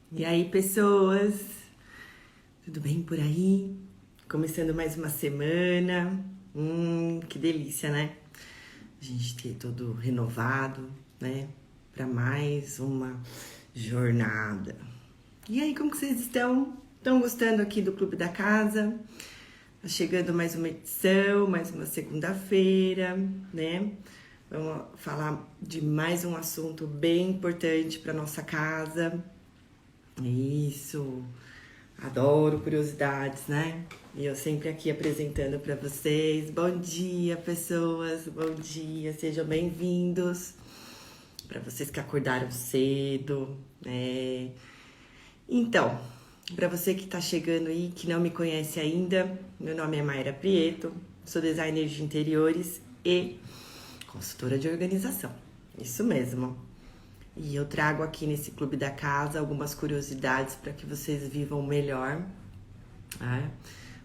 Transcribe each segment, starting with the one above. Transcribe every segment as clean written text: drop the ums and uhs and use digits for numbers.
E aí, pessoas, tudo bem por aí? Começando mais uma semana. Que delícia, né? A gente ter todo renovado, né? Para mais uma jornada. E aí, como que vocês estão? Estão gostando aqui do Clube da Casa? Tá chegando mais uma edição, mais uma segunda-feira, né? Vamos falar de mais um assunto bem importante para nossa casa. Isso, adoro curiosidades, né? E eu sempre aqui apresentando para vocês. Bom dia, pessoas, bom dia, sejam bem-vindos. Para vocês que acordaram cedo, né? Então, para você que está chegando aí, que não me conhece ainda, meu nome é Mayra Prieto, sou designer de interiores e consultora de organização. Isso mesmo. E eu trago aqui nesse Clube da Casa algumas curiosidades para que vocês vivam melhor, né?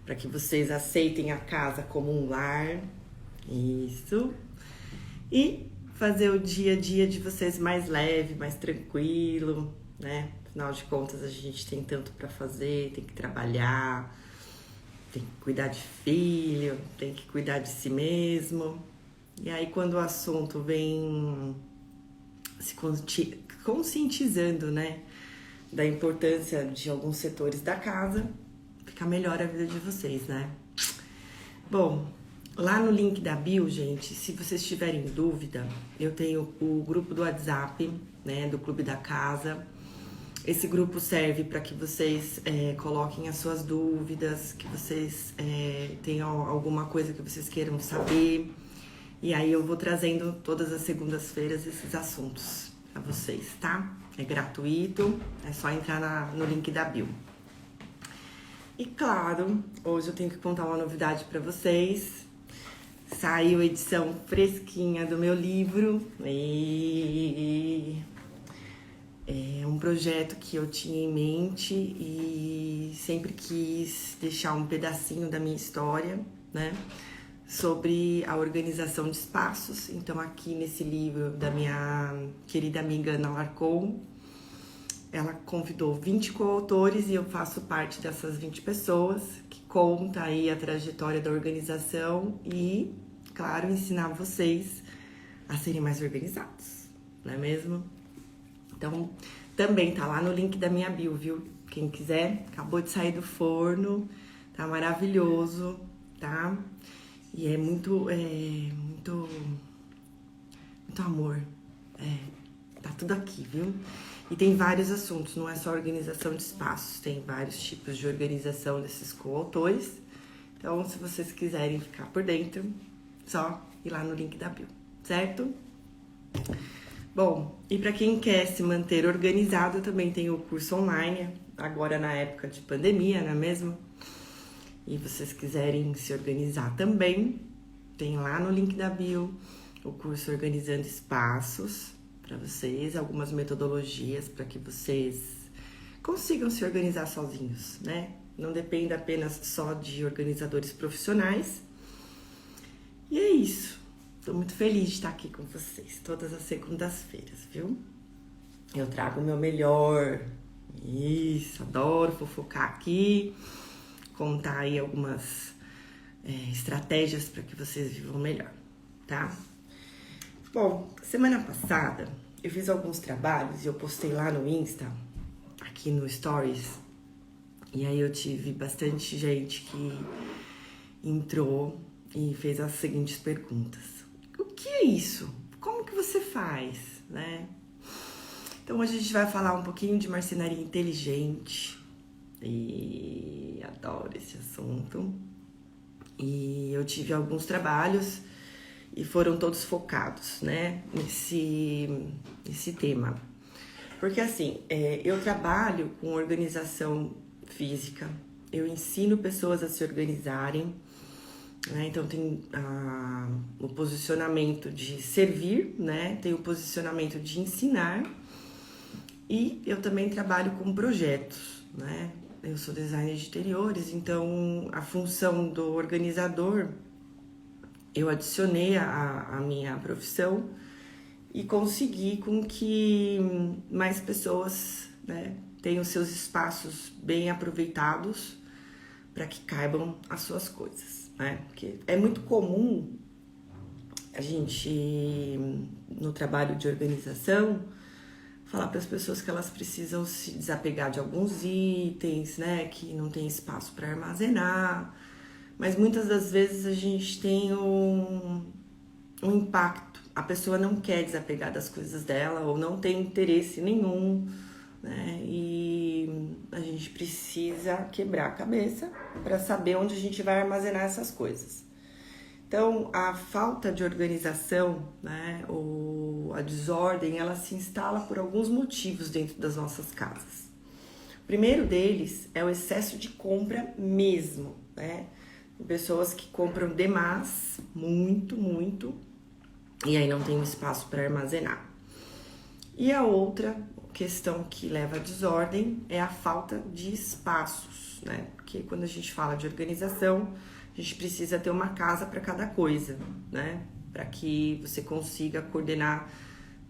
Para que vocês aceitem a casa como um lar, isso. E fazer o dia a dia de vocês mais leve, mais tranquilo, né? Afinal de contas, a gente tem tanto para fazer, tem que trabalhar, tem que cuidar de filho, tem que cuidar de si mesmo. E aí, quando o assunto vem se conscientizando, né, da importância de alguns setores da casa, fica melhor a vida de vocês, né? Bom, lá no link da bio, gente, se vocês tiverem dúvida, eu tenho o grupo do WhatsApp, né, do Clube da Casa. Esse grupo serve para que vocês coloquem as suas dúvidas, que vocês tenham alguma coisa que vocês queiram saber. E aí eu vou trazendo todas as segundas-feiras esses assuntos para vocês, tá? É gratuito, é só entrar no link da bio. E claro, hoje eu tenho que contar uma novidade para vocês. Saiu a edição fresquinha do meu livro e é um projeto que eu tinha em mente e sempre quis deixar um pedacinho da minha história, né? Sobre a organização de espaços. Então, aqui nesse livro da minha querida amiga Ana Larcon, ela convidou 20 coautores e eu faço parte dessas 20 pessoas que conta aí a trajetória da organização e, claro, ensinar vocês a serem mais organizados, não é mesmo? Então, também tá lá no link da minha bio, viu? Quem quiser, acabou de sair do forno, tá maravilhoso, tá? E é muito amor. Tá tudo aqui, viu? E tem vários assuntos, não é só organização de espaços, tem vários tipos de organização desses coautores. Então, se vocês quiserem ficar por dentro, só ir lá no link da bio, certo? Bom, e para quem quer se manter organizado, também tem o curso online, agora na época de pandemia, não é mesmo? E vocês quiserem se organizar também, tem lá no link da bio o curso Organizando Espaços para vocês, algumas metodologias para que vocês consigam se organizar sozinhos, né? Não dependa apenas só de organizadores profissionais. E é isso. Estou muito feliz de estar aqui com vocês todas as segundas-feiras, viu? Eu trago o meu melhor. Isso, adoro fofocar aqui. Contar aí algumas estratégias para que vocês vivam melhor, tá? Bom, semana passada eu fiz alguns trabalhos e eu postei lá no Insta, aqui no Stories, e aí eu tive bastante gente que entrou e fez as seguintes perguntas. O que é isso? Como que você faz, né? Então hoje a gente vai falar um pouquinho de marcenaria inteligente. E adoro esse assunto. E eu tive alguns trabalhos e foram todos focados, né, nesse tema. Porque assim, eu trabalho com organização física, eu ensino pessoas a se organizarem, né? Então tem o posicionamento de servir, né? Tem o posicionamento de ensinar e eu também trabalho com projetos, né? Eu sou designer de interiores, então a função do organizador eu adicionei a minha profissão e consegui com que mais pessoas né, tenham seus espaços bem aproveitados para que caibam as suas coisas, né? Porque é muito comum a gente, no trabalho de organização, falar para as pessoas que elas precisam se desapegar de alguns itens, né, que não tem espaço para armazenar, mas muitas das vezes a gente tem um impacto. A pessoa não quer desapegar das coisas dela ou não tem interesse nenhum, né, e a gente precisa quebrar a cabeça para saber onde a gente vai armazenar essas coisas. Então, a falta de organização, né, ou a desordem, ela se instala por alguns motivos dentro das nossas casas. O primeiro deles é o excesso de compra mesmo, né? Pessoas que compram demais, muito, e aí não tem espaço para armazenar. E a outra questão que leva à desordem é a falta de espaços, né? Porque quando a gente fala de organização, a gente precisa ter uma casa para cada coisa, né? Para que você consiga coordenar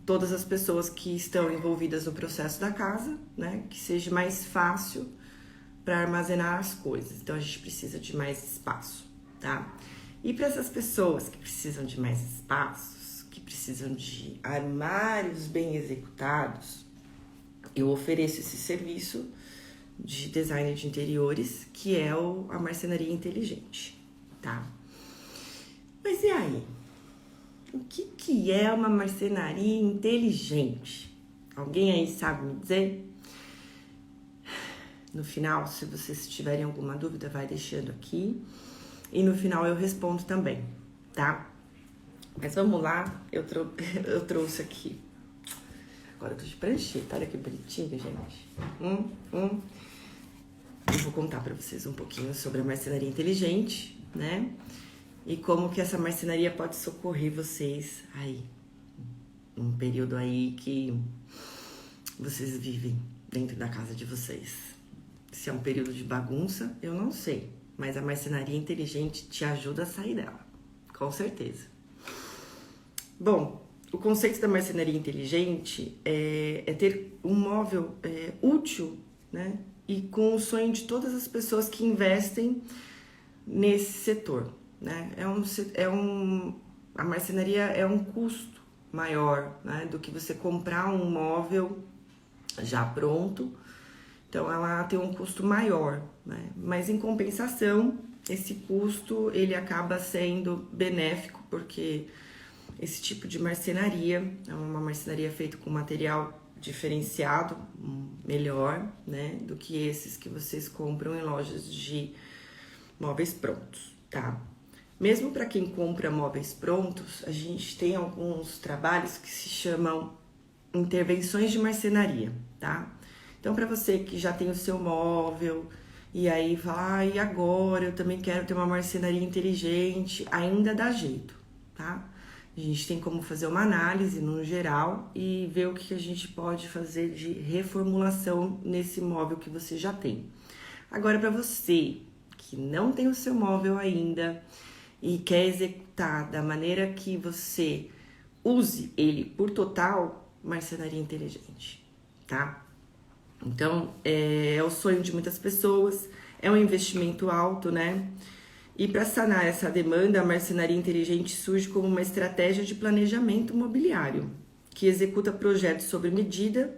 todas as pessoas que estão envolvidas no processo da casa, né? Que seja mais fácil para armazenar as coisas. Então a gente precisa de mais espaço, tá? E para essas pessoas que precisam de mais espaços, que precisam de armários bem executados, eu ofereço esse serviço de design de interiores, que é a marcenaria inteligente, tá? Mas e aí? O que é uma marcenaria inteligente? Alguém aí sabe me dizer? No final, se vocês tiverem alguma dúvida, vai deixando aqui. E no final eu respondo também, tá? Mas vamos lá, eu trouxe aqui. Agora eu tô de prancheta, olha que bonitinho, gente. Eu vou contar para vocês um pouquinho sobre a marcenaria inteligente, né? E como que essa marcenaria pode socorrer vocês aí, num período aí que vocês vivem dentro da casa de vocês. Se é um período de bagunça, eu não sei, mas a marcenaria inteligente te ajuda a sair dela, com certeza. Bom, o conceito da marcenaria inteligente é ter um móvel útil, né? E com o sonho de todas as pessoas que investem nesse setor, né? A marcenaria é um custo maior, né, do que você comprar um móvel já pronto. Então, ela tem um custo maior, né? Mas em compensação, esse custo ele acaba sendo benéfico, porque esse tipo de marcenaria é uma marcenaria feita com material diferenciado, melhor, né, do que esses que vocês compram em lojas de móveis prontos, tá? Mesmo para quem compra móveis prontos, a gente tem alguns trabalhos que se chamam intervenções de marcenaria, tá? Então, para você que já tem o seu móvel e aí fala, e agora eu também quero ter uma marcenaria inteligente, ainda dá jeito, tá? A gente tem como fazer uma análise no geral e ver o que a gente pode fazer de reformulação nesse móvel que você já tem. Agora, para você que não tem o seu móvel ainda e quer executar da maneira que você use ele por total, marcenaria inteligente, tá? Então, é o sonho de muitas pessoas, é um investimento alto, né? E para sanar essa demanda, a marcenaria inteligente surge como uma estratégia de planejamento imobiliário, que executa projetos sob medida,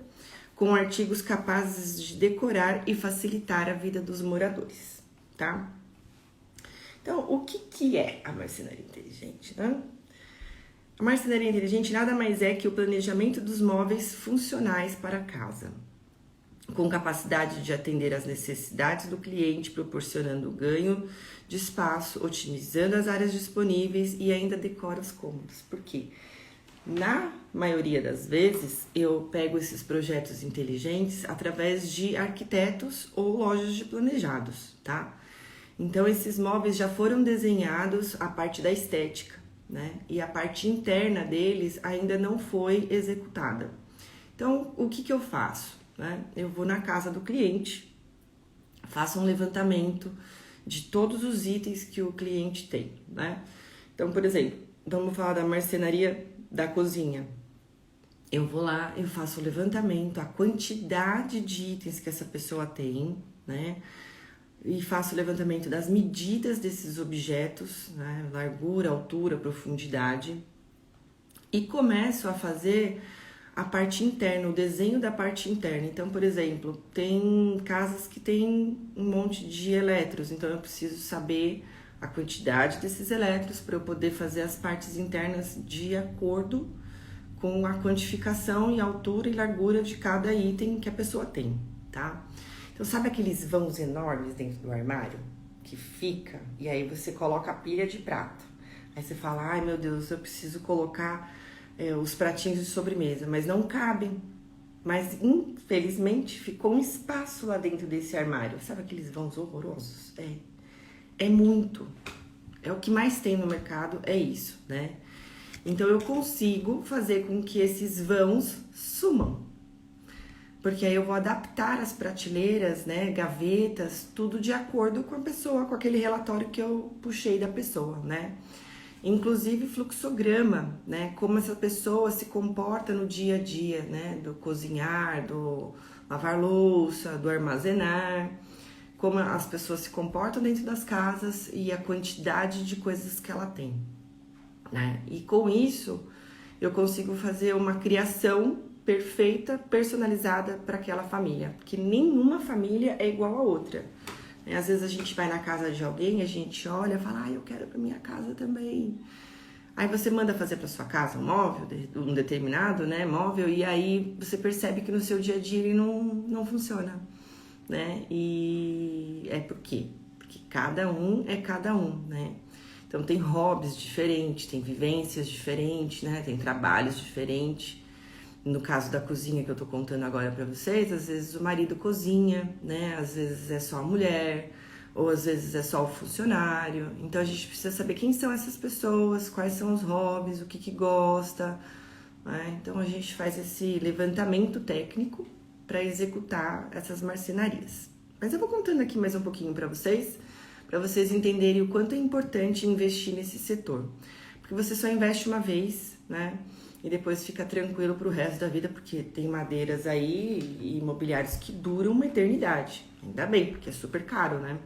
com artigos capazes de decorar e facilitar a vida dos moradores, tá? Então, o que é a marcenaria inteligente, né? A marcenaria inteligente nada mais é que o planejamento dos móveis funcionais para a casa, com capacidade de atender às necessidades do cliente, proporcionando ganho de espaço, otimizando as áreas disponíveis e ainda decora os cômodos. Por quê? Na maioria das vezes, eu pego esses projetos inteligentes através de arquitetos ou lojas de planejados, tá? Então, esses móveis já foram desenhados a parte da estética, né? E a parte interna deles ainda não foi executada. Então, o que eu faço? Né? Eu vou na casa do cliente, faço um levantamento de todos os itens que o cliente tem, né? Então, por exemplo, vamos falar da marcenaria da cozinha. eu vou lá, eu faço o levantamento, a quantidade de itens que essa pessoa tem, né? E faço o levantamento das medidas desses objetos, né? Largura, altura, profundidade. E começo a fazer a parte interna, o desenho da parte interna. Então, por exemplo, tem casas que tem um monte de elétrons, então eu preciso saber a quantidade desses elétrons para eu poder fazer as partes internas de acordo com a quantificação e altura e largura de cada item que a pessoa tem, tá? Então, sabe aqueles vãos enormes dentro do armário que fica e aí você coloca a pilha de prato? Aí você fala, ai meu Deus, eu preciso colocar os pratinhos de sobremesa, mas não cabem. Mas infelizmente ficou um espaço lá dentro desse armário. Sabe aqueles vãos horrorosos? É muito. É o que mais tem no mercado, é isso, né? Então eu consigo fazer com que esses vãos sumam. Porque aí eu vou adaptar as prateleiras, né, gavetas, tudo de acordo com a pessoa, com aquele relatório que eu puxei da pessoa, né? Inclusive fluxograma, né, como essa pessoa se comporta no dia a dia, né, do cozinhar, do lavar louça, do armazenar, como as pessoas se comportam dentro das casas e a quantidade de coisas que ela tem, né? E com isso eu consigo fazer uma criação perfeita, personalizada para aquela família, porque nenhuma família é igual a outra. Às vezes a gente vai na casa de alguém, a gente olha e fala, eu quero para minha casa também. Aí você manda fazer para sua casa um móvel, um determinado, né, móvel, e aí você percebe que no seu dia a dia ele não funciona, né? E é por quê? Porque cada um é cada um, né? Então tem hobbies diferentes, tem vivências diferentes, né? Tem trabalhos diferentes. No caso da cozinha que eu tô contando agora pra vocês, às vezes o marido cozinha, né? Às vezes é só a mulher, ou às vezes é só o funcionário. Então a gente precisa saber quem são essas pessoas, quais são os hobbies, o que gosta, né? Então a gente faz esse levantamento técnico para executar essas marcenarias. Mas eu vou contando aqui mais um pouquinho para vocês entenderem o quanto é importante investir nesse setor. Porque você só investe uma vez, né? E depois fica tranquilo pro resto da vida, porque tem madeiras aí e imobiliários que duram uma eternidade. Ainda bem, porque é super caro, né?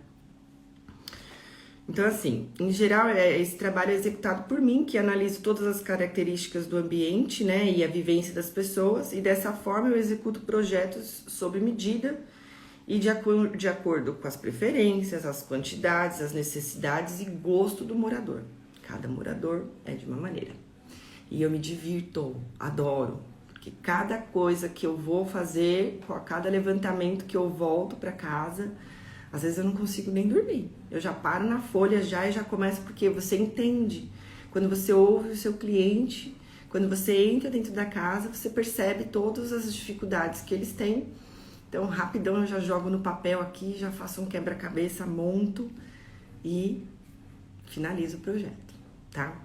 Então, assim, em geral, esse trabalho é executado por mim, que analiso todas as características do ambiente, né, e a vivência das pessoas, e dessa forma eu executo projetos sob medida e de acordo com as preferências, as quantidades, as necessidades e gosto do morador. Cada morador é de uma maneira. E eu me divirto, adoro, porque cada coisa que eu vou fazer, com cada levantamento que eu volto para casa, às vezes eu não consigo nem dormir. Eu já paro na folha e já começo, porque você entende. Quando você ouve o seu cliente, quando você entra dentro da casa, você percebe todas as dificuldades que eles têm. Então, rapidão eu já jogo no papel aqui, já faço um quebra-cabeça, monto e finalizo o projeto, tá?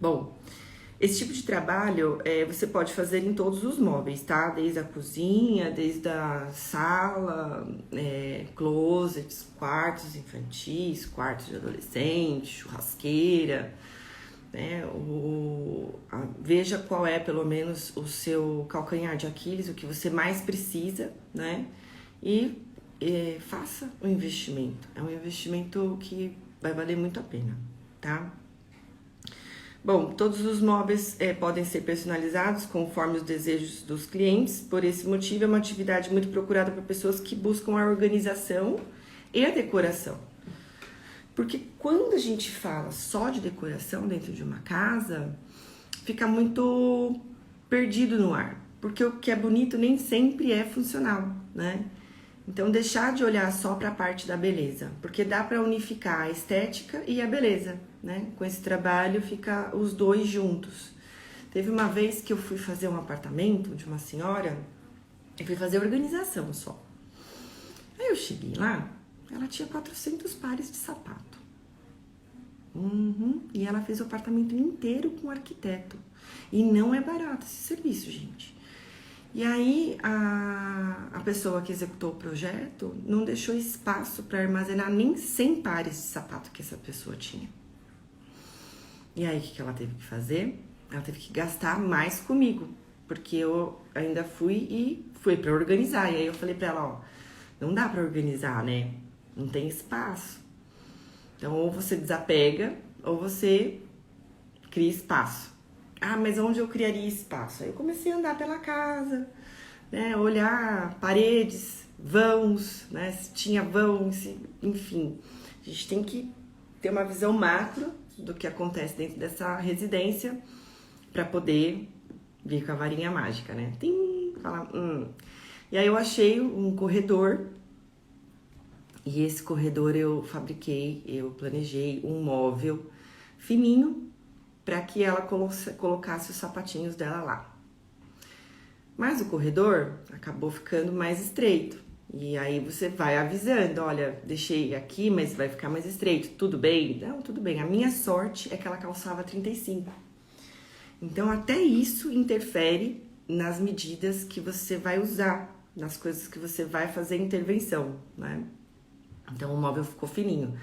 Bom, esse tipo de trabalho você pode fazer em todos os móveis, tá? Desde a cozinha, desde a sala, closets, quartos infantis, quartos de adolescente, churrasqueira, né? Veja qual é, pelo menos, o seu calcanhar de Aquiles, o que você mais precisa, né? E faça o investimento. É um investimento que vai valer muito a pena, tá? Bom, todos os móveis podem ser personalizados conforme os desejos dos clientes. Por esse motivo, é uma atividade muito procurada por pessoas que buscam a organização e a decoração. Porque quando a gente fala só de decoração dentro de uma casa, fica muito perdido no ar. Porque o que é bonito nem sempre é funcional, né? Então, deixar de olhar só para a parte da beleza, porque dá para unificar a estética e a beleza, né? Com esse trabalho fica os dois juntos. Teve uma vez que eu fui fazer um apartamento de uma senhora, eu fui fazer organização só. Aí eu cheguei lá, ela tinha 400 pares de sapato. E ela fez o apartamento inteiro com arquiteto. E não é barato esse serviço, gente. E aí a pessoa que executou o projeto não deixou espaço para armazenar nem 100 pares de sapato que essa pessoa tinha. E aí o que ela teve que fazer? Ela teve que gastar mais comigo, porque eu ainda fui para organizar. E aí eu falei para ela, ó, não dá para organizar, né? Não tem espaço. Então, ou você desapega, ou você cria espaço. Ah, mas onde eu criaria espaço? Aí eu comecei a andar pela casa, né? Olhar paredes, vãos, né? Se tinha vão, enfim. A gente tem que ter uma visão macro do que acontece dentro dessa residência para poder vir com a varinha mágica, né? Tem, fala, E aí eu achei um corredor. E esse corredor eu planejei um móvel fininho para que ela colocasse os sapatinhos dela lá. Mas o corredor acabou ficando mais estreito. E aí você vai avisando, olha, deixei aqui, mas vai ficar mais estreito. Tudo bem? Não, tudo bem. A minha sorte é que ela calçava 35. Então até isso interfere nas medidas que você vai usar, nas coisas que você vai fazer intervenção, né? Então, o móvel ficou fininho,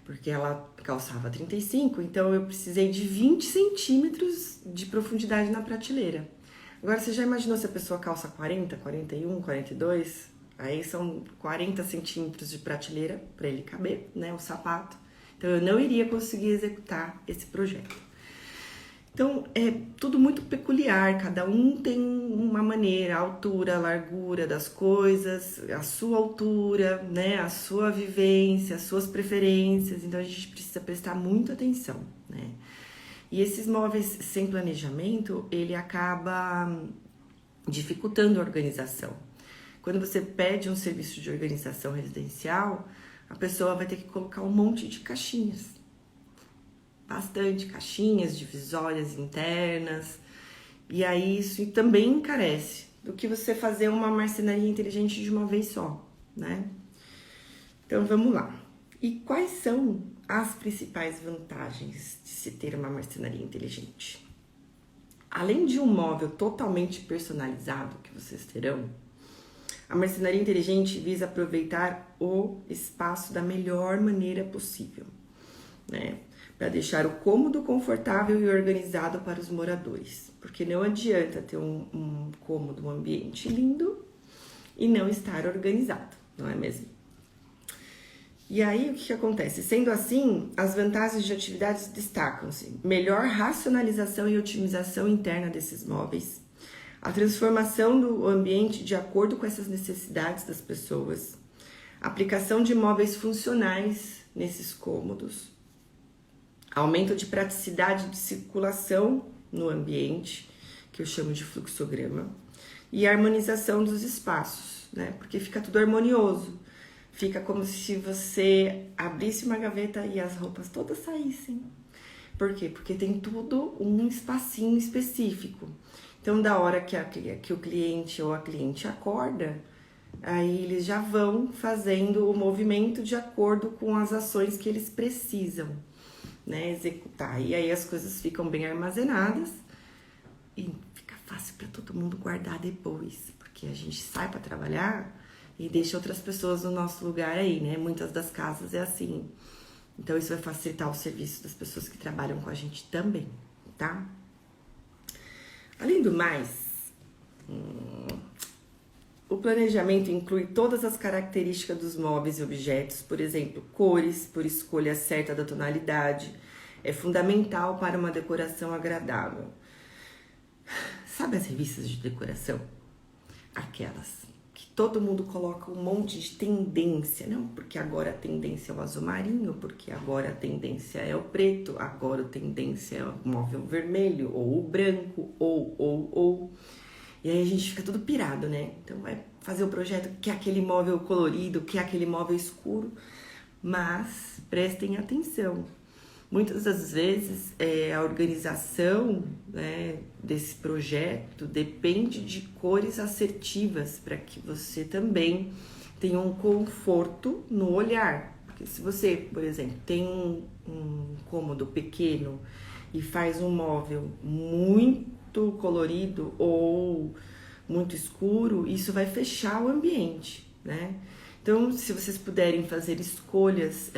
porque ela calçava 35, então eu precisei de 20 centímetros de profundidade na prateleira. Agora, você já imaginou se a pessoa calça 40, 41, 42? Aí são 40 centímetros de prateleira para ele caber, né, o sapato. Então, eu não iria conseguir executar esse projeto. Então, é tudo muito peculiar, cada um tem uma maneira, a altura, a largura das coisas, a sua altura, né, a sua vivência, as suas preferências, então a gente precisa prestar muita atenção, né. E esses móveis sem planejamento, ele acaba dificultando a organização. Quando você pede um serviço de organização residencial, a pessoa vai ter que colocar um monte de caixinhas. Bastante caixinhas, divisórias internas, e aí isso também encarece do que você fazer uma marcenaria inteligente de uma vez só, né? Então vamos lá. E quais são as principais vantagens de se ter uma marcenaria inteligente? Além de um móvel totalmente personalizado que vocês terão, a marcenaria inteligente visa aproveitar o espaço da melhor maneira possível, né? Para deixar o cômodo confortável e organizado para os moradores. Porque não adianta ter um cômodo, um ambiente lindo e não estar organizado, não é mesmo? E aí, o que acontece? Sendo assim, as vantagens de atividades destacam-se. Melhor racionalização e otimização interna desses móveis. A transformação do ambiente de acordo com essas necessidades das pessoas. Aplicação de móveis funcionais nesses cômodos. Aumento de praticidade de circulação no ambiente, que eu chamo de fluxograma, e harmonização dos espaços, né? Porque fica tudo harmonioso. Fica como se você abrisse uma gaveta e as roupas todas saíssem. Por quê? Porque tem tudo um espacinho específico. Então, da hora que o cliente ou a cliente acorda, aí eles já vão fazendo o movimento de acordo com as ações que eles precisam, né, executar. E aí as coisas ficam bem armazenadas e fica fácil para todo mundo guardar depois, porque a gente sai para trabalhar e deixa outras pessoas no nosso lugar aí, né? Muitas das casas é assim. Então isso vai facilitar o serviço das pessoas que trabalham com a gente também, tá? Além do mais, o planejamento inclui todas as características dos móveis e objetos, por exemplo, cores, por escolha certa da tonalidade, é fundamental para uma decoração agradável. Sabe as revistas de decoração? Aquelas que todo mundo coloca um monte de tendência, não? Porque agora a tendência é o azul marinho, porque agora a tendência é o preto, agora a tendência é o móvel vermelho, ou o branco, ou... E aí a gente fica tudo pirado, né? Então vai fazer o projeto que é aquele móvel colorido, que é aquele móvel escuro. Mas prestem atenção. Muitas das vezes a organização, né, desse projeto depende de cores assertivas para que você também tenha um conforto no olhar. Porque se você, por exemplo, tem um cômodo pequeno e faz um móvel muito colorido ou muito escuro, isso vai fechar o ambiente, né? Então, se vocês puderem fazer escolhas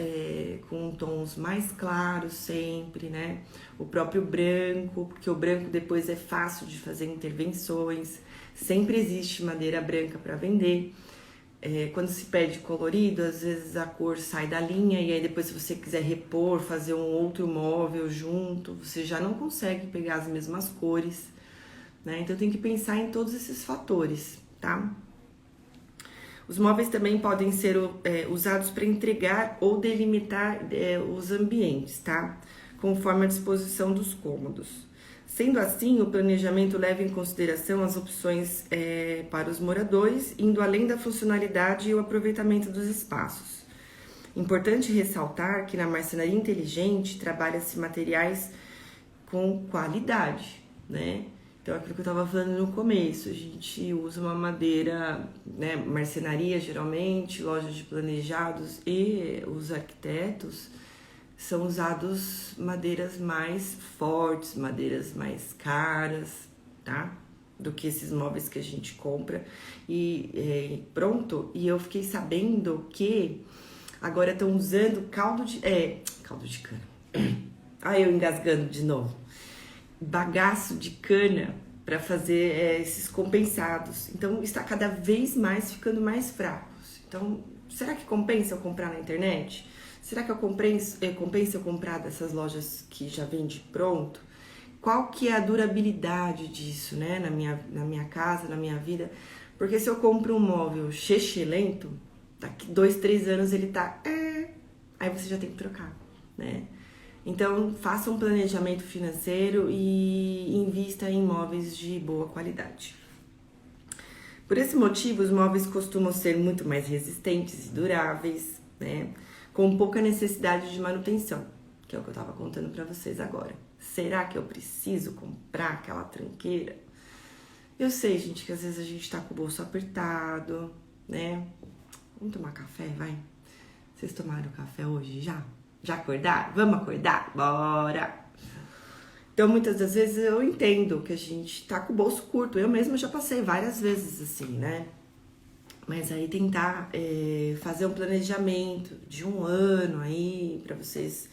com tons mais claros sempre, né? O próprio branco, porque o branco depois é fácil de fazer intervenções. Sempre existe madeira branca para vender. Quando se pede colorido, às vezes a cor sai da linha e aí depois se você quiser repor, fazer um outro móvel junto, você já não consegue pegar as mesmas cores, né? Então tem que pensar em todos esses fatores, tá? Os móveis também podem ser usados para entregar ou delimitar os ambientes, tá? Conforme a disposição dos cômodos. Sendo assim, o planejamento leva em consideração as opções para os moradores, indo além da funcionalidade e o aproveitamento dos espaços. Importante ressaltar que na marcenaria inteligente trabalha-se materiais com qualidade, né? Então, aquilo que eu estava falando no começo, a gente usa uma madeira, né, marcenaria geralmente, lojas de planejados e os arquitetos são usados madeiras mais fortes, madeiras mais caras, tá? Do que esses móveis que a gente compra e pronto. E eu fiquei sabendo que agora estão usando caldo de cana. Aí eu engasgando de novo. Bagaço de cana para fazer esses compensados. Então, está cada vez mais ficando mais fracos. Então, será que compensa eu comprar na internet? Será que compensa eu comprar dessas lojas que já vende pronto? Qual que é a durabilidade disso, né? Na minha casa, na minha vida? Porque se eu compro um móvel lento, daqui 2, 3 anos ele tá... aí você já tem que trocar, né? Então, faça um planejamento financeiro e invista em móveis de boa qualidade. Por esse motivo, os móveis costumam ser muito mais resistentes e duráveis, né? Com pouca necessidade de manutenção, que é o que eu estava contando para vocês agora. Será que eu preciso comprar aquela tranqueira? Eu sei, gente, que às vezes a gente tá com o bolso apertado, né? Vamos tomar café, vai? Vocês tomaram café hoje já? Já acordaram? Vamos acordar? Bora! Então, muitas das vezes eu entendo que a gente tá com o bolso curto. Eu mesma já passei várias vezes assim, né? Mas aí tentar fazer um planejamento de 1 ano aí, para vocês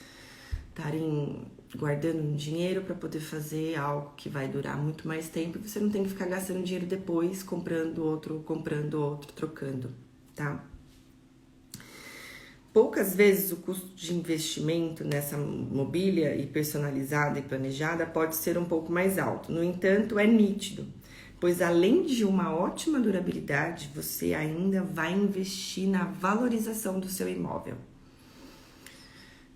estarem guardando um dinheiro para poder fazer algo que vai durar muito mais tempo. E você não tem que ficar gastando dinheiro depois, comprando outro, trocando, tá? Poucas vezes o custo de investimento nessa mobília e personalizada e planejada pode ser um pouco mais alto. No entanto, é nítido, pois além de uma ótima durabilidade, você ainda vai investir na valorização do seu imóvel.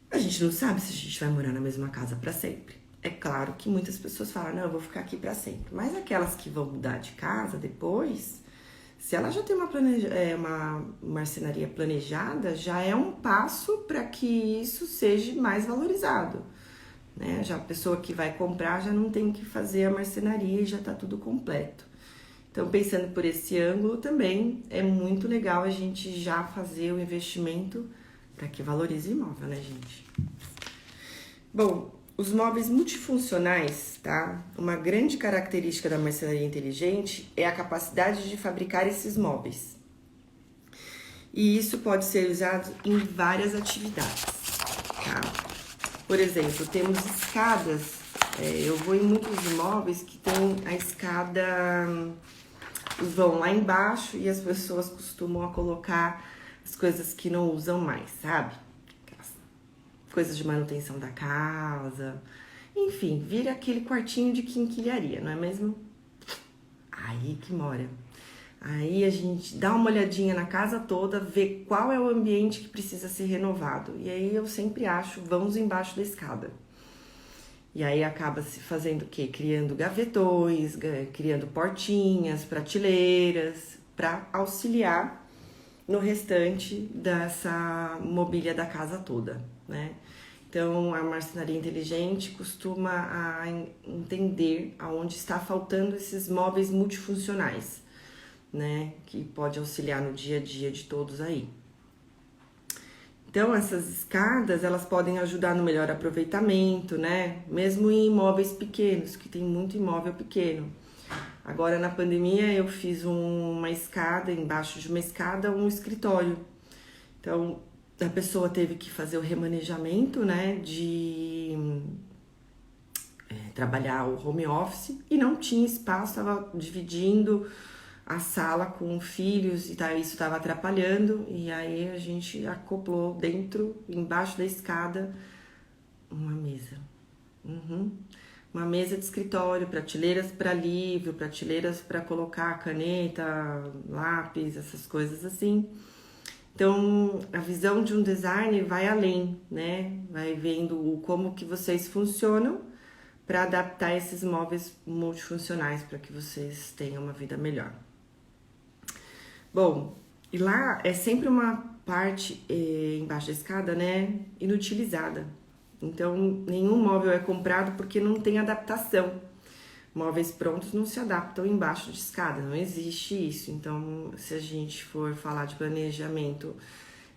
A gente não sabe se a gente vai morar na mesma casa para sempre. É claro que muitas pessoas falam, não, eu vou ficar aqui para sempre. Mas aquelas que vão mudar de casa depois... Se ela já tem uma marcenaria planejada, já é um passo para que isso seja mais valorizado, né? Já a pessoa que vai comprar já não tem que fazer a marcenaria e já está tudo completo. Então, pensando por esse ângulo também, é muito legal a gente já fazer o investimento para que valorize o imóvel, né, gente? Bom, os móveis multifuncionais, tá? Uma grande característica da marcenaria inteligente é a capacidade de fabricar esses móveis. E isso pode ser usado em várias atividades, tá? Por exemplo, temos escadas. Eu vou em muitos imóveis que tem a escada, vão lá embaixo e as pessoas costumam colocar as coisas que não usam mais, sabe? Coisas de manutenção da casa, enfim, vira aquele quartinho de quinquilharia, não é mesmo? Aí que mora. Aí a gente dá uma olhadinha na casa toda, vê qual é o ambiente que precisa ser renovado. E aí eu sempre acho, vamos embaixo da escada. E aí acaba se fazendo o quê? Criando gavetões, criando portinhas, prateleiras, para auxiliar no restante dessa mobília da casa toda, né? Então, a marcenaria inteligente costuma entender aonde está faltando esses móveis multifuncionais, né? Que pode auxiliar no dia a dia de todos aí. Então, essas escadas, elas podem ajudar no melhor aproveitamento, né? Mesmo em imóveis pequenos, que tem muito imóvel pequeno. Agora na pandemia eu fiz uma escada, embaixo de uma escada, um escritório. Então a pessoa teve que fazer o remanejamento, né, de trabalhar o home office e não tinha espaço, estava dividindo a sala com filhos e tá, isso estava atrapalhando, e aí a gente acoplou dentro, embaixo da escada, uma mesa. Uma mesa de escritório, prateleiras para livro, prateleiras para colocar caneta, lápis, essas coisas assim. Então, a visão de um designer vai além, né? Vai vendo como que vocês funcionam para adaptar esses móveis multifuncionais para que vocês tenham uma vida melhor. Bom, e lá é sempre uma parte embaixo da escada, né, inutilizada. Então, nenhum móvel é comprado porque não tem adaptação. Móveis prontos não se adaptam embaixo de escada, não existe isso. Então, se a gente for falar de planejamento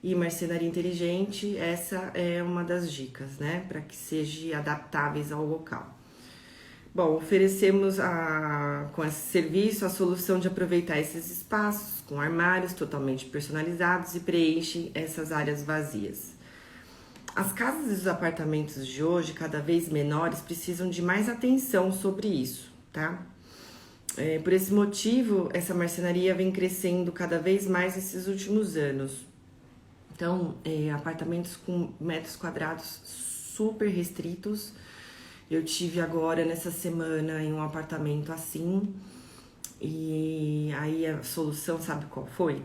e marcenaria inteligente, essa é uma das dicas, né, para que sejam adaptáveis ao local. Bom, oferecemos com esse serviço a solução de aproveitar esses espaços com armários totalmente personalizados e preenche essas áreas vazias. As casas e os apartamentos de hoje, cada vez menores, precisam de mais atenção sobre isso, tá? Por esse motivo, essa marcenaria vem crescendo cada vez mais nesses últimos anos. Então, apartamentos com metros quadrados super restritos. Eu tive agora, nessa semana, em um apartamento assim, e aí a solução, sabe qual foi?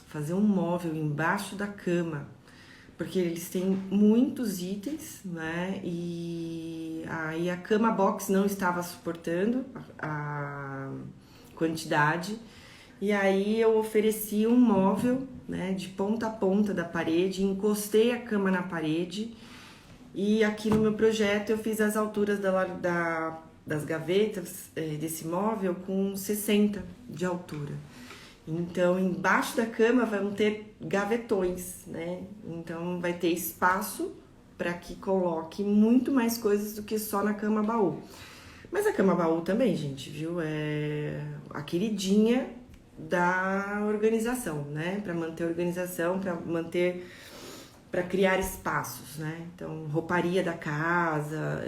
Fazer um móvel embaixo da cama, porque eles têm muitos itens, né? E aí a cama box não estava suportando a quantidade, e aí eu ofereci um móvel, né, de ponta a ponta da parede, encostei a cama na parede. E aqui no meu projeto eu fiz as alturas das gavetas desse móvel com 60 de altura. Então, embaixo da cama vão ter gavetões, né? Então, vai ter espaço para que coloque muito mais coisas do que só na cama baú. Mas a cama baú também, gente, viu? É a queridinha da organização, né? Para manter a organização, para criar espaços, né? Então, rouparia da casa,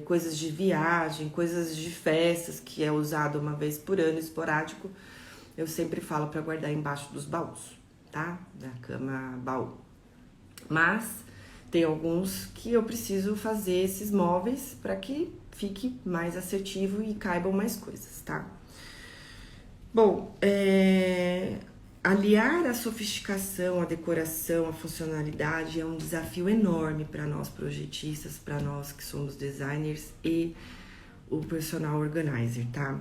coisas de viagem, coisas de festas, que é usado uma vez por ano, esporádico, eu sempre falo para guardar embaixo dos baús, tá? Da cama baú. Mas tem alguns que eu preciso fazer esses móveis para que fique mais assertivo e caibam mais coisas, tá? Bom, aliar a sofisticação, a decoração, a funcionalidade é um desafio enorme para nós projetistas, para nós que somos designers e o personal organizer, tá?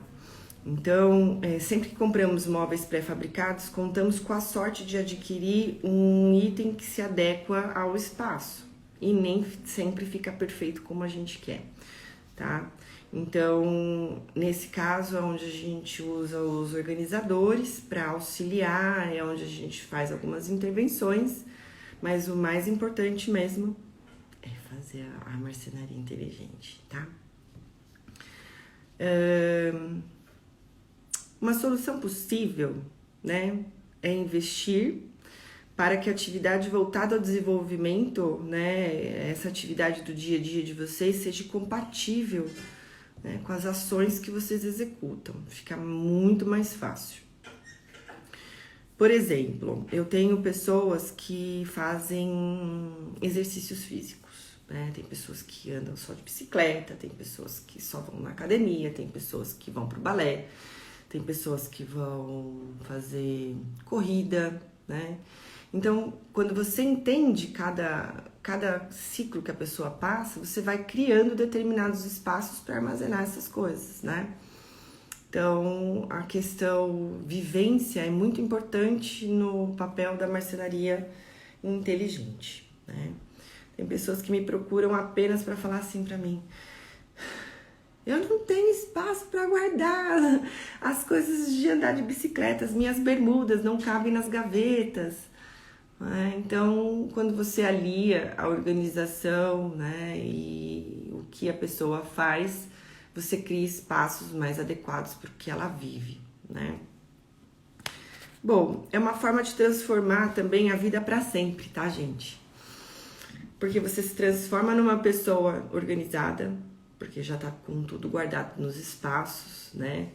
Então, sempre que compramos móveis pré-fabricados, contamos com a sorte de adquirir um item que se adequa ao espaço e nem sempre fica perfeito como a gente quer, tá? Então, nesse caso, é onde a gente usa os organizadores para auxiliar, é onde a gente faz algumas intervenções, mas o mais importante mesmo é fazer a marcenaria inteligente, tá? Uma solução possível, né, é investir para que a atividade voltada ao desenvolvimento, né, essa atividade do dia a dia de vocês seja compatível, né, com as ações que vocês executam. Fica muito mais fácil. Por exemplo, eu tenho pessoas que fazem exercícios físicos, né? Tem pessoas que andam só de bicicleta, tem pessoas que só vão na academia, tem pessoas que vão pro balé, tem pessoas que vão fazer corrida, né? Então, quando você entende cada ciclo que a pessoa passa, você vai criando determinados espaços para armazenar essas coisas, né? Então, a questão vivência é muito importante no papel da marcenaria inteligente, né? Tem pessoas que me procuram apenas para falar assim para mim: eu não tenho espaço para guardar as coisas de andar de bicicleta, as minhas bermudas não cabem nas gavetas. Então, quando você alia a organização, né, e o que a pessoa faz, você cria espaços mais adequados para o que ela vive, né? Bom, é uma forma de transformar também a vida para sempre, tá, gente? Porque você se transforma numa pessoa organizada, porque já tá com tudo guardado nos espaços, né?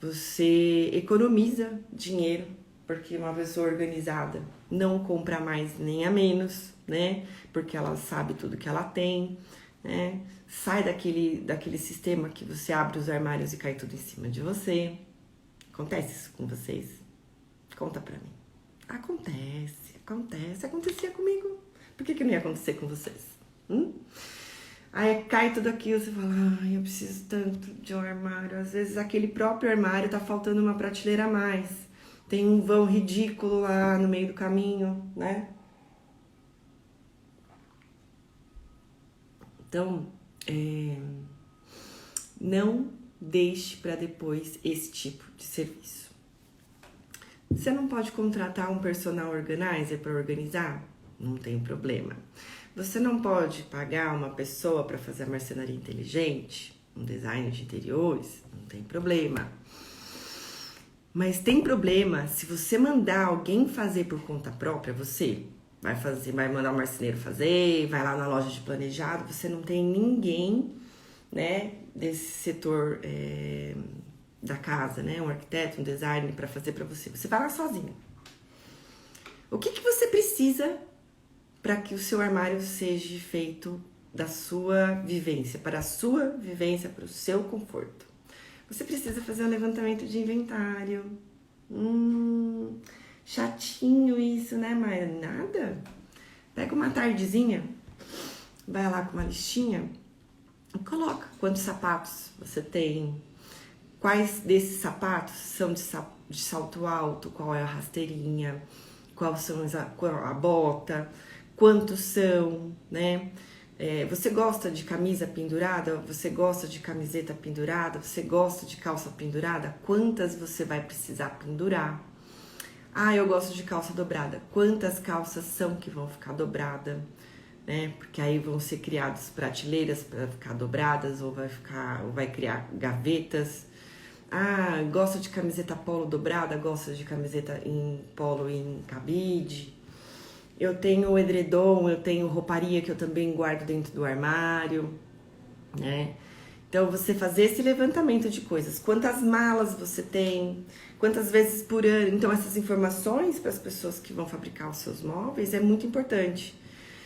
Você economiza dinheiro, porque uma pessoa organizada não compra mais nem a menos, né? Porque ela sabe tudo que ela tem, né? Sai daquele sistema que você abre os armários e cai tudo em cima de você. Acontece isso com vocês? Conta pra mim. Acontece. Acontecia comigo. Por que não ia acontecer com vocês? Aí cai tudo aquilo, você fala, ai, eu preciso tanto de um armário. Às vezes aquele próprio armário tá faltando uma prateleira a mais. Tem um vão ridículo lá no meio do caminho, né? Então, não deixe para depois esse tipo de serviço. Você não pode contratar um personal organizer para organizar? Não tem problema. Você não pode pagar uma pessoa para fazer a marcenaria inteligente, um designer de interiores? Não tem problema. Mas tem problema se você mandar alguém fazer por conta própria, você vai mandar um marceneiro fazer, vai lá na loja de planejado, você não tem ninguém, né, desse setor da casa, né, um arquiteto, um designer para fazer para você. Você vai lá sozinho. O que você precisa para que o seu armário seja feito da sua vivência, para a sua vivência, para o seu conforto? Você precisa fazer um levantamento de inventário. Chatinho isso, né, Mayra? Nada. Pega uma tardezinha, vai lá com uma listinha e coloca quantos sapatos você tem, quais desses sapatos são de salto alto, qual é a rasteirinha, qual a bota, quantos são, né? Você gosta de camisa pendurada? Você gosta de camiseta pendurada? Você gosta de calça pendurada? Quantas você vai precisar pendurar? Ah, eu gosto de calça dobrada. Quantas calças são que vão ficar dobradas? Né? Porque aí vão ser criadas prateleiras para ficar dobradas ou vai criar gavetas. Ah, gosto de camiseta polo dobrada? Gosto de camiseta em polo em cabide? Eu tenho edredom, eu tenho rouparia que eu também guardo dentro do armário, né? Então, você fazer esse levantamento de coisas. Quantas malas você tem? Quantas vezes por ano? Então, essas informações para as pessoas que vão fabricar os seus móveis é muito importante.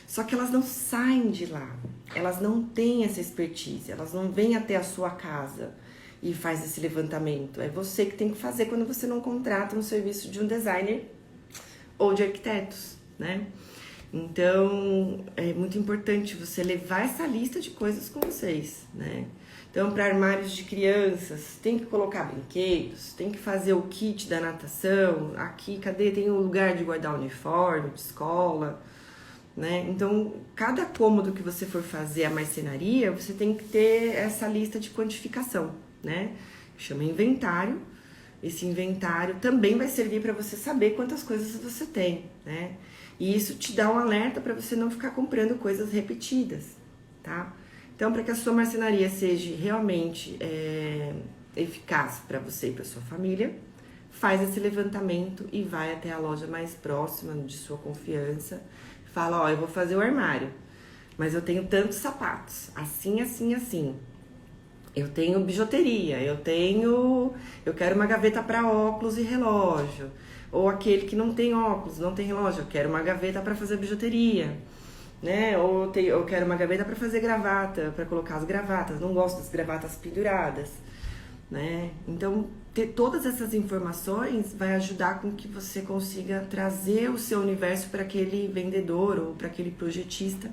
Só que elas não saem de lá. Elas não têm essa expertise. Elas não vêm até a sua casa e faz esse levantamento. É você que tem que fazer quando você não contrata um serviço de um designer ou de arquitetos, né? Então, é muito importante você levar essa lista de coisas com vocês, né? Então, para armários de crianças, tem que colocar brinquedos, tem que fazer o kit da natação. Aqui, cadê? Tem um lugar de guardar uniforme de escola, né? Então, cada cômodo que você for fazer a marcenaria, você tem que ter essa lista de quantificação, né? Chama inventário. Esse inventário também vai servir para você saber quantas coisas você tem, né? E isso te dá um alerta para você não ficar comprando coisas repetidas, tá? Então, para que a sua marcenaria seja realmente eficaz para você e para sua família, faz esse levantamento e vai até a loja mais próxima de sua confiança. Fala, ó, eu vou fazer o armário, mas eu tenho tantos sapatos, assim, assim, assim. Eu tenho bijuteria, eu quero uma gaveta para óculos e relógio. Ou aquele que não tem óculos, não tem relógio, eu quero uma gaveta para fazer bijuteria, né? Ou eu quero uma gaveta para fazer gravata, para colocar as gravatas, não gosto das gravatas penduradas, né? Então, ter todas essas informações vai ajudar com que você consiga trazer o seu universo para aquele vendedor ou para aquele projetista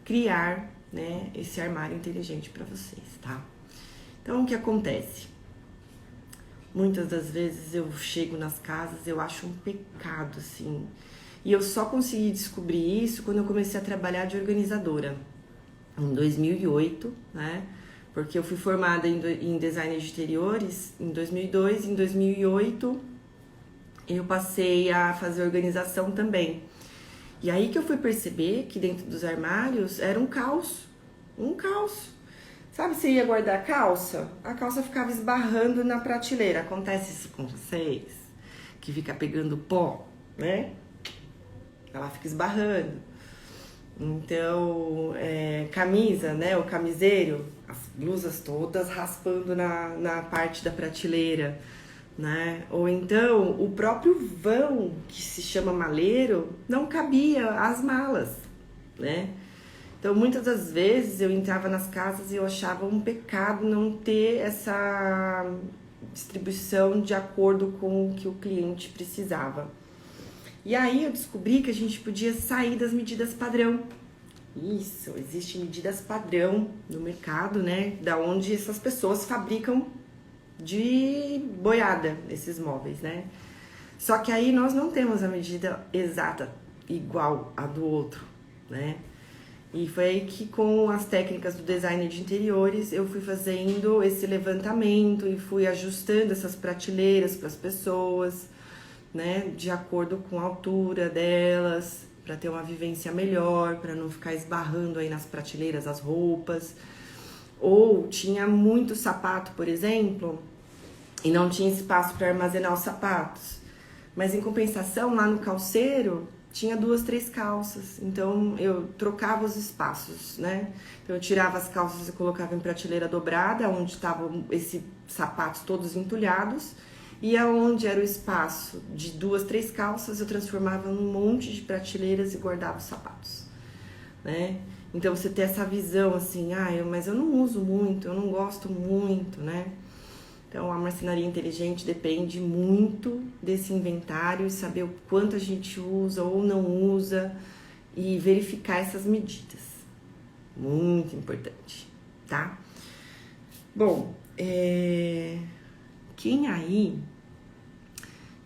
criar, né, esse armário inteligente para vocês, tá? Então, o que acontece? Muitas das vezes eu chego nas casas, eu acho um pecado, assim. E eu só consegui descobrir isso quando eu comecei a trabalhar de organizadora, em 2008, né? Porque eu fui formada em design de interiores em 2002, em 2008 eu passei a fazer organização também. E aí que eu fui perceber que dentro dos armários era um caos, um caos. Sabe, você ia guardar a calça ficava esbarrando na prateleira. Acontece isso com vocês? Que fica pegando pó, né? Ela fica esbarrando. Então, camisa, né? O camiseiro, as blusas todas raspando na parte da prateleira, né? Ou então, o próprio vão, que se chama maleiro, não cabia as malas, né? Então, muitas das vezes eu entrava nas casas e eu achava um pecado não ter essa distribuição de acordo com o que o cliente precisava. E aí eu descobri que a gente podia sair das medidas padrão. Isso, existem medidas padrão no mercado, né? Da onde essas pessoas fabricam de boiada esses móveis, né? Só que aí nós não temos a medida exata igual a do outro, né? E foi aí que, com as técnicas do design de interiores, eu fui fazendo esse levantamento e fui ajustando essas prateleiras para as pessoas, né, de acordo com a altura delas, para ter uma vivência melhor, para não ficar esbarrando aí nas prateleiras as roupas. Ou tinha muito sapato, por exemplo, e não tinha espaço para armazenar os sapatos. Mas em compensação, lá no calceiro, tinha 2, 3 calças, então eu trocava os espaços, né? Então eu tirava as calças e colocava em prateleira dobrada, onde estavam esses sapatos todos entulhados, e aonde era o espaço de 2, 3 calças, eu transformava num monte de prateleiras e guardava os sapatos, né? Então você ter essa visão assim, mas eu não uso muito, eu não gosto muito, né? Então, a marcenaria inteligente depende muito desse inventário, saber o quanto a gente usa ou não usa e verificar essas medidas. Muito importante, tá? Bom, quem aí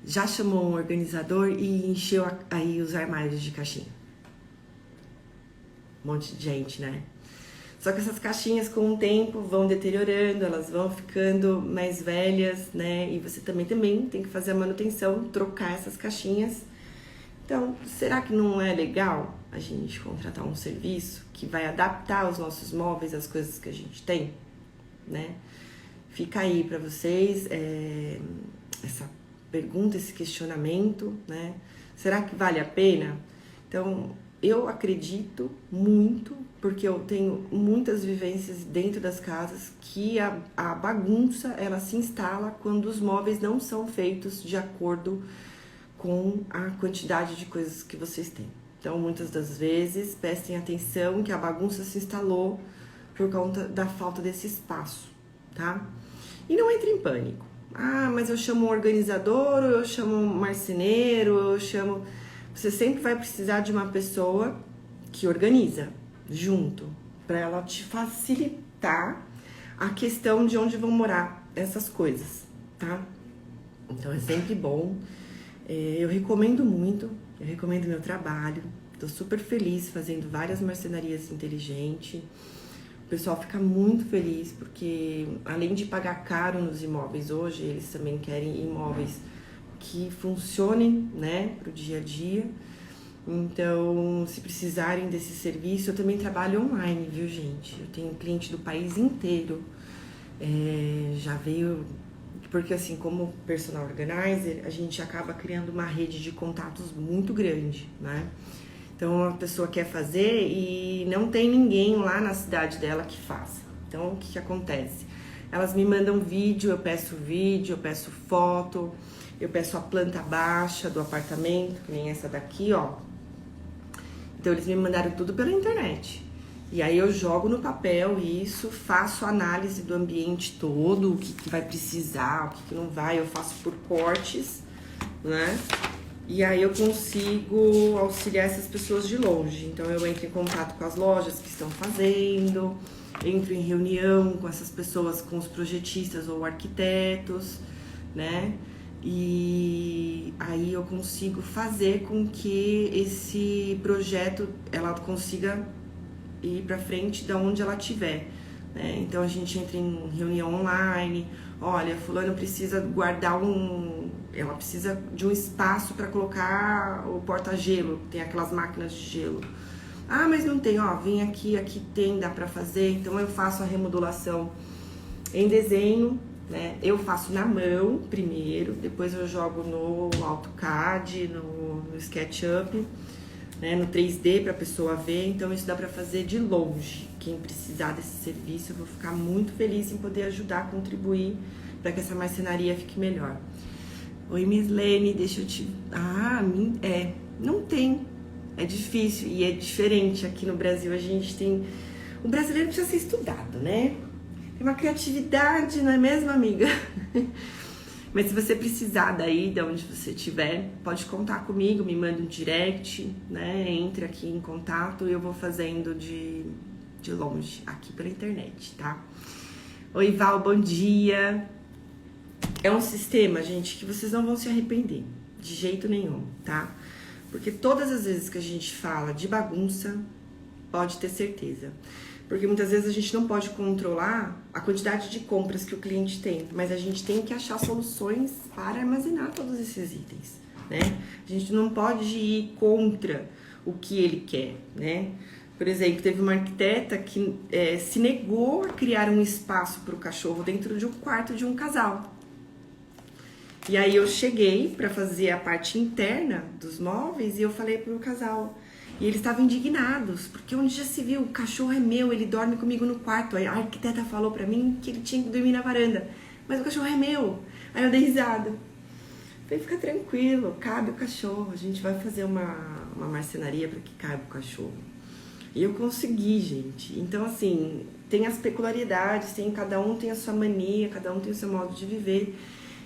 já chamou um organizador e encheu aí os armários de caixinha? Um monte de gente, né? Só que essas caixinhas, com o tempo, vão deteriorando, elas vão ficando mais velhas, né? E você também tem que fazer a manutenção, trocar essas caixinhas. Então, será que não é legal a gente contratar um serviço que vai adaptar os nossos móveis às coisas que a gente tem, né? Fica aí para vocês essa pergunta, esse questionamento, né? Será que vale a pena? Então, eu acredito muito, porque eu tenho muitas vivências dentro das casas, que a bagunça, ela se instala quando os móveis não são feitos de acordo com a quantidade de coisas que vocês têm. Então, muitas das vezes, prestem atenção que a bagunça se instalou por conta da falta desse espaço, tá? E não entre em pânico. Mas eu chamo um organizador, ou eu chamo um marceneiro, ou eu chamo... Você sempre vai precisar de uma pessoa que organiza junto, para ela te facilitar a questão de onde vão morar essas coisas, tá? Então é sempre bom. Eu recomendo muito, eu recomendo meu trabalho. Tô super feliz fazendo várias marcenarias inteligentes. O pessoal fica muito feliz porque, além de pagar caro nos imóveis hoje, eles também querem imóveis que funcionem, né, pro dia a dia. Então, se precisarem desse serviço, eu também trabalho online, viu, gente? Eu tenho cliente do país inteiro. Já veio... Porque, assim, como personal organizer, a gente acaba criando uma rede de contatos muito grande, né? Então, a pessoa quer fazer e não tem ninguém lá na cidade dela que faça. Então, o que acontece? Elas me mandam vídeo, eu peço foto, eu peço a planta baixa do apartamento, que nem essa daqui, ó. Então, eles me mandaram tudo pela internet. E aí, eu jogo no papel isso, faço análise do ambiente todo, o que vai precisar, o que não vai, eu faço por cortes, né? E aí, eu consigo auxiliar essas pessoas de longe. Então, eu entro em contato com as lojas que estão fazendo, entro em reunião com essas pessoas, com os projetistas ou arquitetos, né? E aí eu consigo fazer com que esse projeto ela consiga ir para frente da onde ela estiver, né? Então a gente entra em reunião online. Olha, fulano precisa guardar ela precisa de um espaço para colocar o porta-gelo, tem aquelas máquinas de gelo. Ah, mas não tem, ó, vem aqui, aqui tem, dá pra fazer. Então eu faço a remodulação em desenho, né? Eu faço na mão primeiro, depois eu jogo no AutoCAD, no SketchUp, né? No 3D pra pessoa ver. Então isso dá pra fazer de longe. Quem precisar desse serviço, eu vou ficar muito feliz em poder ajudar, contribuir para que essa marcenaria fique melhor. Oi, Miss Lene, deixa eu te... Ah, não tem. É difícil e é diferente. Aqui no Brasil a gente tem... O brasileiro precisa ser estudado, né? Tem uma criatividade, não é mesmo, amiga? Mas se você precisar daí, de onde você estiver, pode contar comigo, me manda um direct, né? Entre aqui em contato e eu vou fazendo de longe, aqui pela internet, tá? Oi, Val, bom dia. É um sistema, gente, que vocês não vão se arrepender, de jeito nenhum, tá? Porque todas as vezes que a gente fala de bagunça, pode ter certeza. Porque muitas vezes a gente não pode controlar a quantidade de compras que o cliente tem, mas a gente tem que achar soluções para armazenar todos esses itens, né? A gente não pode ir contra o que ele quer, né? Por exemplo, teve uma arquiteta que se negou a criar um espaço para o cachorro dentro de um quarto de um casal. E aí eu cheguei para fazer a parte interna dos móveis e eu falei pro casal. E eles estavam indignados, porque onde já se viu, o cachorro é meu, ele dorme comigo no quarto. Aí a arquiteta falou pra mim que ele tinha que dormir na varanda, mas o cachorro é meu. Aí eu dei risada. Falei, fica tranquilo, cabe o cachorro, a gente vai fazer uma marcenaria para que caiba o cachorro. E eu consegui, gente. Então, assim, tem as peculiaridades, cada um tem a sua mania, cada um tem o seu modo de viver.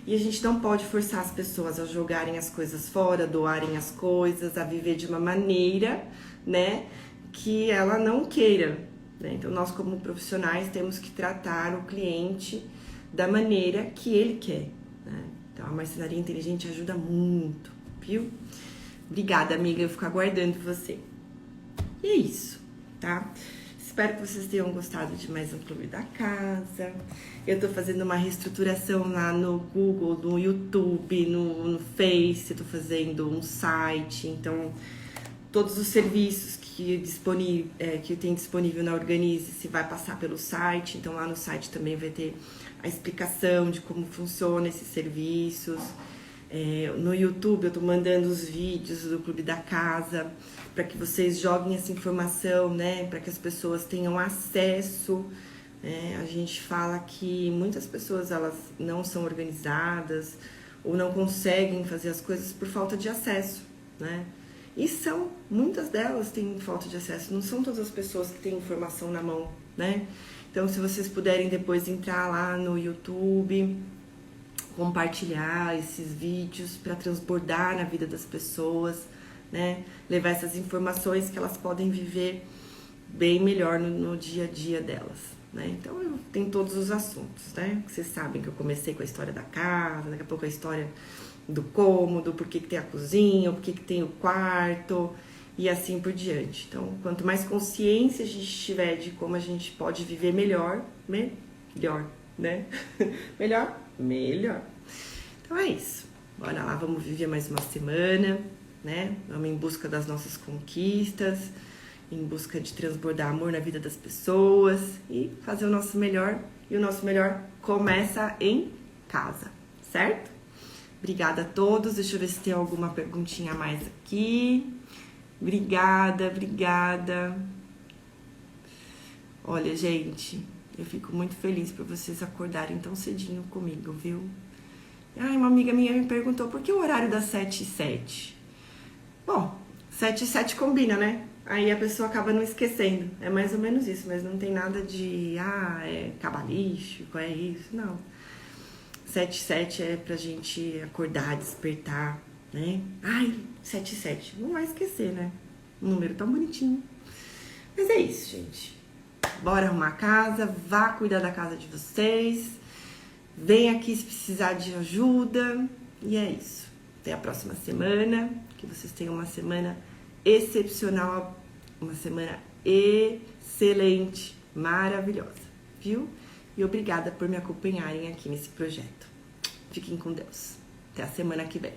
E a gente não pode forçar as pessoas a jogarem as coisas fora, doarem as coisas, a viver de uma maneira, né, que ela não queira, né? Então, nós como profissionais temos que tratar o cliente da maneira que ele quer, né? Então, a marcenaria inteligente ajuda muito, viu? Obrigada, amiga, eu fico aguardando você. E é isso, tá? Espero que vocês tenham gostado de mais um Clube da Casa. Eu tô fazendo uma reestruturação lá no Google, no YouTube, no Face. Eu tô fazendo um site. Então, todos os serviços que tem disponível na Organize-se vai passar pelo site. Então, lá no site também vai ter a explicação de como funciona esses serviços. No YouTube eu tô mandando os vídeos do Clube da Casa para que vocês joguem essa informação, né? Para que as pessoas tenham acesso. A gente fala que muitas pessoas elas não são organizadas ou não conseguem fazer as coisas por falta de acesso, né? E muitas delas têm falta de acesso, não são todas as pessoas que têm informação na mão, né? Então, se vocês puderem depois entrar lá no YouTube, compartilhar esses vídeos para transbordar na vida das pessoas, né? Levar essas informações que elas podem viver bem melhor no dia a dia delas, né? Então, tem todos os assuntos, né? Vocês sabem que eu comecei com a história da casa, daqui a pouco a história do cômodo, por que tem a cozinha, por que tem o quarto e assim por diante. Então, quanto mais consciência a gente tiver de como a gente pode viver melhor, né? Melhor. Então é isso. Bora lá, vamos viver mais uma semana, né? Vamos em busca das nossas conquistas, em busca de transbordar amor na vida das pessoas e fazer o nosso melhor. E o nosso melhor começa em casa, certo? Obrigada a todos. Deixa eu ver se tem alguma perguntinha a mais aqui. Obrigada. Olha, gente, eu fico muito feliz por vocês acordarem tão cedinho comigo, viu? Ai, uma amiga minha me perguntou por que o horário das 7h07? Bom, 7h07 combina, né? Aí a pessoa acaba não esquecendo. É mais ou menos isso, mas não tem nada de, é cabalístico, é isso, não. 7h07 é pra gente acordar, despertar, né? Ai, 7h07, não vai esquecer, né? Um número tão bonitinho. Mas é isso, gente. Bora arrumar a casa, vá cuidar da casa de vocês. Vem aqui se precisar de ajuda. E é isso. Até a próxima semana. Que vocês tenham uma semana excepcional. Uma semana excelente, maravilhosa. Viu? E obrigada por me acompanharem aqui nesse projeto. Fiquem com Deus. Até a semana que vem.